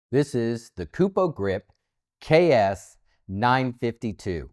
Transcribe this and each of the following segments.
This is the Kupo Grip KS952.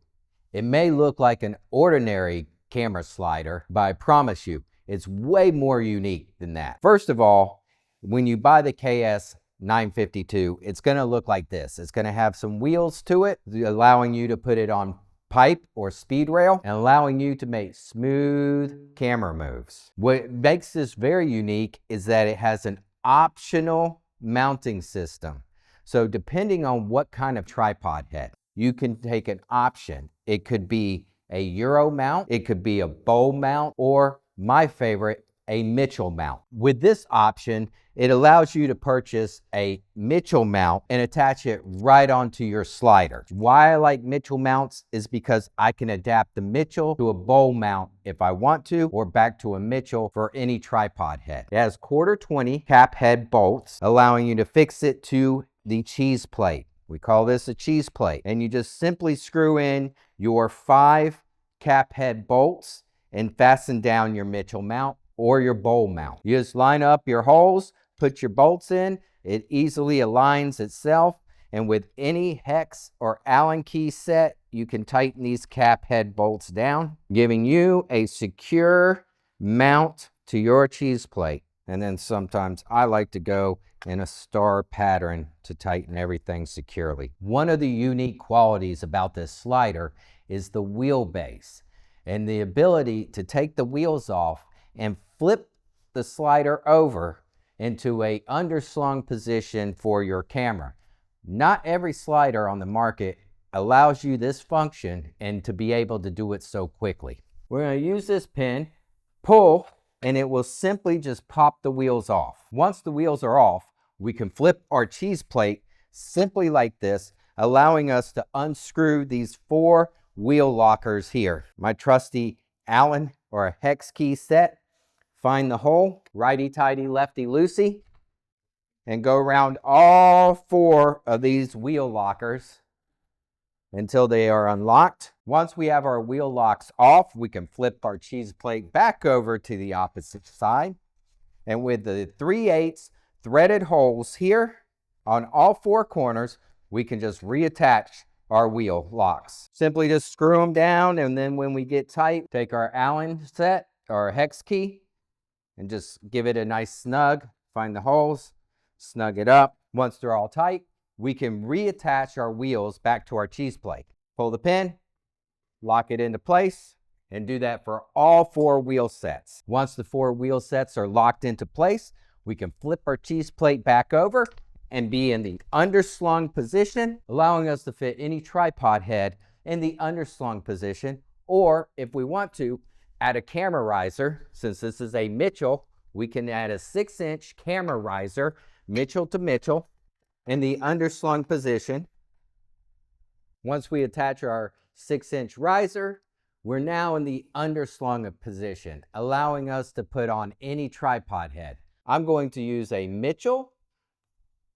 It may look like an ordinary camera slider, but I promise you, it's way more unique than that. First of all, when you buy the KS952, it's going to look like this. It's going to have some wheels to it, allowing you to put it on pipe or speed rail and allowing you to make smooth camera moves. What makes this very unique is that it has an optional mounting system. So depending on what kind of tripod head, you can take an option. It could be a Euro mount, it could be a bowl mount, or my favorite, a Mitchell mount. With this option, it allows you to purchase a Mitchell mount and attach it right onto your slider. Why I like Mitchell mounts is because I can adapt the Mitchell to a bowl mount if I want to, or back to a Mitchell for any tripod head. It has 1/4 cap head bolts, allowing you to fix it to the cheese plate. We call this a cheese plate. And you just simply screw in your 5 cap head bolts and fasten down your Mitchell mount or your bowl mount. You just line up your holes, put your bolts in, it easily aligns itself, and with any hex or Allen key set, you can tighten these cap head bolts down, giving you a secure mount to your cheese plate. And then sometimes I like to go in a star pattern to tighten everything securely. One of the unique qualities about this slider is the wheelbase and the ability to take the wheels off and flip the slider over into a underslung position for your camera. Not every slider on the market allows you this function and to be able to do it so quickly. We're going to use this pin, pull, and it will simply just pop the wheels off. Once the wheels are off, we can flip our cheese plate simply like this, allowing us to unscrew these 4 wheel lockers here. My trusty Allen or a hex key set. Find the hole, righty-tighty, lefty-loosey, and go around all 4 of these wheel lockers until they are unlocked. Once we have our wheel locks off, we can flip our cheese plate back over to the opposite side. And with the 3/8 threaded holes here on all 4 corners, we can just reattach our wheel locks. Simply just screw them down, and then when we get tight, take our Allen set or hex key and just give it a nice snug. Find the holes, snug it up. Once they're all tight, we can reattach our wheels back to our cheese plate. Pull the pin, lock it into place, and do that for all 4 wheel sets. Once the 4 wheel sets are locked into place, we can flip our cheese plate back over and be in the underslung position, allowing us to fit any tripod head in the underslung position, or if we want to, add a camera riser. Since this is a Mitchell, we can add a 6-inch camera riser, Mitchell to Mitchell, in the underslung position. Once we attach our 6-inch riser, we're now in the underslung position, allowing us to put on any tripod head. I'm going to use a Mitchell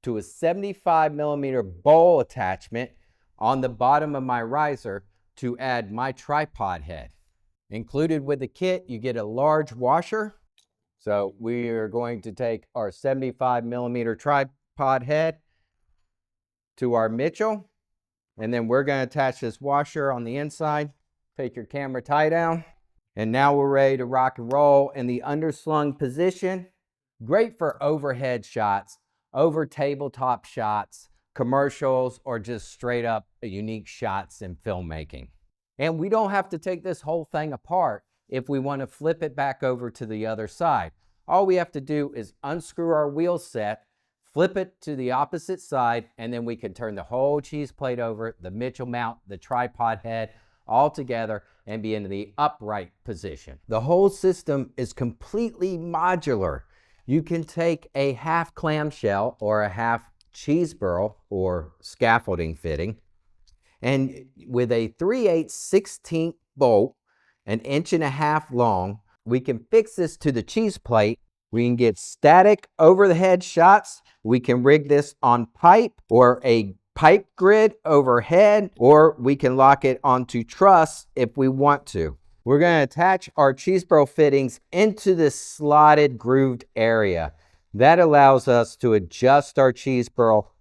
to a 75mm bowl attachment on the bottom of my riser to add my tripod head. Included with the kit, you get a large washer. So we are going to take our 75mm tripod head to our Mitchell, and then we're going to attach this washer on the inside. Take your camera tie down, and now we're ready to rock and roll in the underslung position. Great for overhead shots, over tabletop shots, commercials, or just straight up unique shots in filmmaking. And we don't have to take this whole thing apart if we want to flip it back over to the other side. All we have to do is unscrew our wheel set, flip it to the opposite side, and then we can turn the whole cheese plate over, the Mitchell mount, the tripod head, all together and be in the upright position. The whole system is completely modular. You can take a half clamshell or a half cheese burl or scaffolding fitting, and with a 3/8 16th bolt, 1.5 inches long, we can fix this to the cheese plate. We can get static over the head shots. We can rig this on pipe or a pipe grid overhead, or we can lock it onto truss if we want to. We're going to attach our cheese burl fittings into this slotted grooved area. That allows us to adjust our cheese burl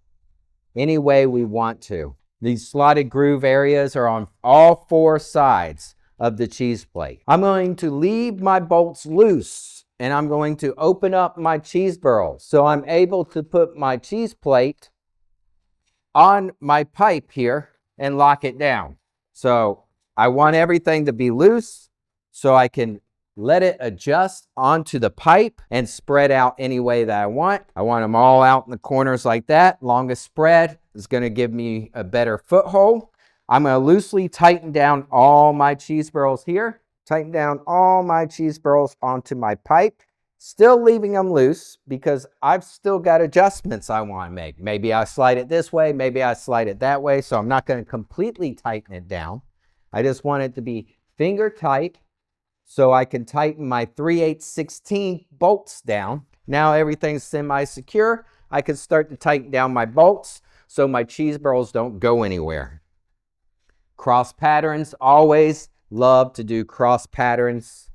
any way we want to. These slotted groove areas are on all 4 sides of the cheese plate. I'm going to leave my bolts loose and I'm going to open up my cheese burls. So I'm able to put my cheese plate on my pipe here and lock it down. So I want everything to be loose so I can let it adjust onto the pipe and spread out any way that I want. I want them all out in the corners like that. Longest spread is going to give me a better foothold. I'm going to loosely tighten down all my cheese burls here. Tighten down all my cheese burls onto my pipe. Still leaving them loose because I've still got adjustments I want to make. Maybe I slide it this way, maybe I slide it that way. So I'm not going to completely tighten it down. I just want it to be finger tight so I can tighten my 3/8/16 bolts down. Now everything's semi-secure. I can start to tighten down my bolts so my cheese burls don't go anywhere. Cross patterns, always love to do cross patterns.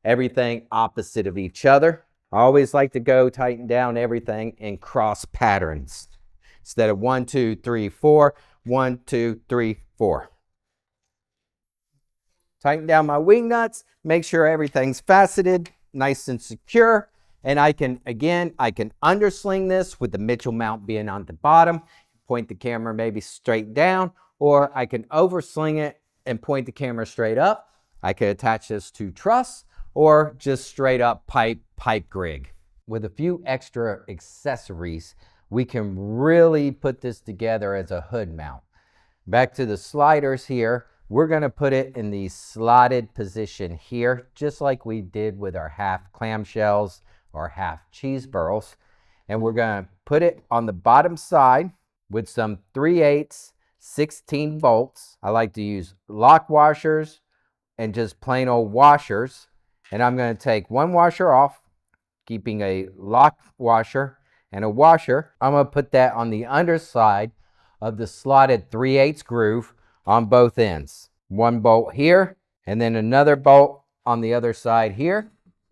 Everything opposite of each other. I always like to go tighten down everything in cross patterns. Instead of 1, 2, 3, 4, 1, 2, 3, 4. Tighten down my wing nuts, make sure everything's faceted, nice and secure. And I can undersling this with the Mitchell mount being on the bottom, point the camera maybe straight down, or I can oversling it and point the camera straight up. I could attach this to truss or just straight up pipe grig. With a few extra accessories, we can really put this together as a hood mount. Back to the sliders here. We're going to put it in the slotted position here, just like we did with our half clamshells or half cheese burls. And we're going to put it on the bottom side with some 3/8/16 bolts. I like to use lock washers and just plain old washers. And I'm going to take one washer off, keeping a lock washer and a washer. I'm going to put that on the underside of the slotted 3/8 groove on both ends. One bolt here and then another bolt on the other side here.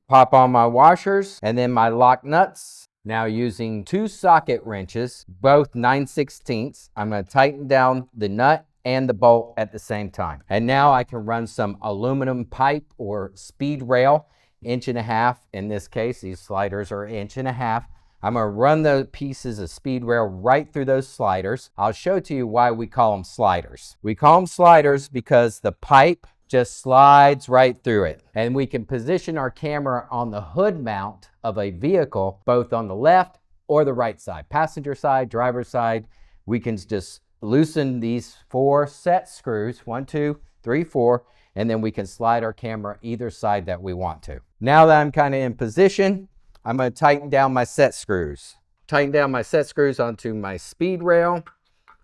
Pop on my washers and then my lock nuts. Now using 2 socket wrenches, both 9/16, I'm going to tighten down the nut and the bolt at the same time. And now I can run some aluminum pipe or speed rail, 1.5 inches. In this case, these sliders are 1.5 inches. I'm going to run the pieces of speed rail right through those sliders. I'll show to you why we call them sliders. We call them sliders because the pipe just slides right through it. And we can position our camera on the hood mount of a vehicle, both on the left or the right side, passenger side, driver's side. We can just loosen these 4 set screws, 1, 2, 3, 4, and then we can slide our camera either side that we want to. Now that I'm kind of in position, I'm going to tighten down my set screws. Tighten down my set screws onto my speed rail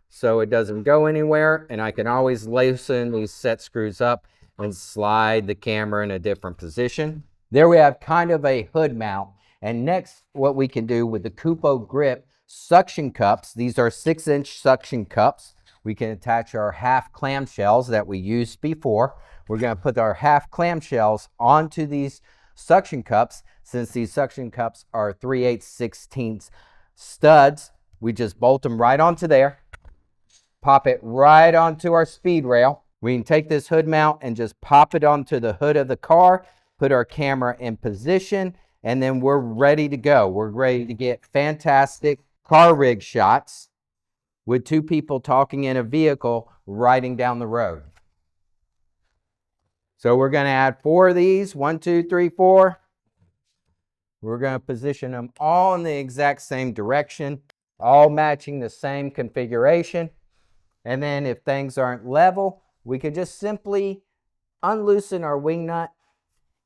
so it doesn't go anywhere, and I can always loosen these set screws up and slide the camera in a different position. There we have kind of a hood mount. And next, what we can do with the Kupo Grip suction cups, these are 6-inch suction cups. We can attach our half clamshells that we used before. We're going to put our half clamshells onto these suction cups. Since these suction cups are 3/8/16 studs, we just bolt them right onto there, pop it right onto our speed rail. We can take this hood mount and just pop it onto the hood of the car, put our camera in position, and then we're ready to go. We're ready to get fantastic car rig shots with 2 people talking in a vehicle riding down the road. So we're going to add 4 of these, 1, 2, 3, 4. We're going to position them all in the exact same direction, all matching the same configuration. And then if things aren't level, we can just simply unloosen our wing nut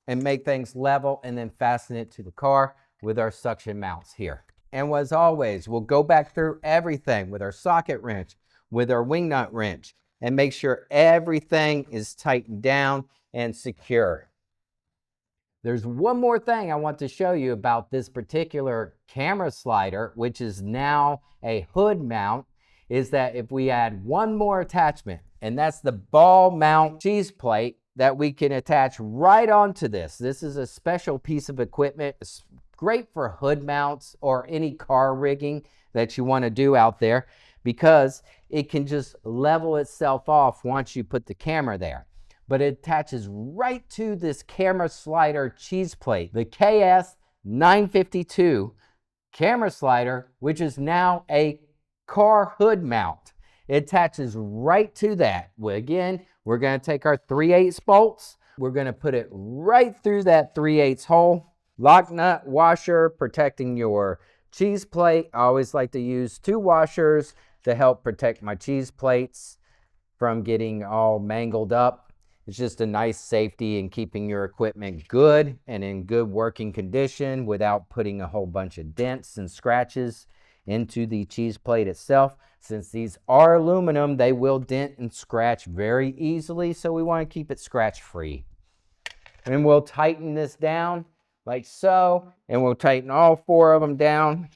and make things level and then fasten it to the car with our suction mounts here. And as always, we'll go back through everything with our socket wrench, with our wing nut wrench, and make sure everything is tightened down and secure. There's one more thing I want to show you about this particular camera slider, which is now a hood mount, is that if we add one more attachment, and that's the ball mount cheese plate that we can attach right onto this. This is a special piece of equipment. It's great for hood mounts or any car rigging that you want to do out there, because it can just level itself off once you put the camera there. But it attaches right to this camera slider cheese plate, the KS952 camera slider, which is now a car hood mount. It attaches right to that. Well, again, we're going to take our 3/8 bolts. We're going to put it right through that 3/8 hole. Lock nut washer protecting your cheese plate. I always like to use 2 washers to help protect my cheese plates from getting all mangled up. It's just a nice safety in keeping your equipment good and in good working condition without putting a whole bunch of dents and scratches into the cheese plate itself. Since these are aluminum, they will dent and scratch very easily, so we want to keep it scratch free. And we'll tighten this down like so, and we'll tighten all 4 of them down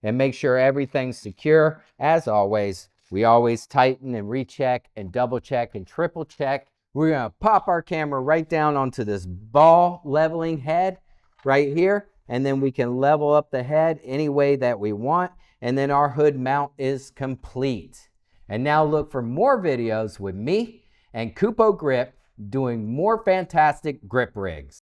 and make sure everything's secure. As always, we always tighten and recheck and double check and triple check. We're going to pop our camera right down onto this ball leveling head right here, and then we can level up the head any way that we want, and then our hood mount is complete. And now look for more videos with me and Kupo Grip doing more fantastic grip rigs.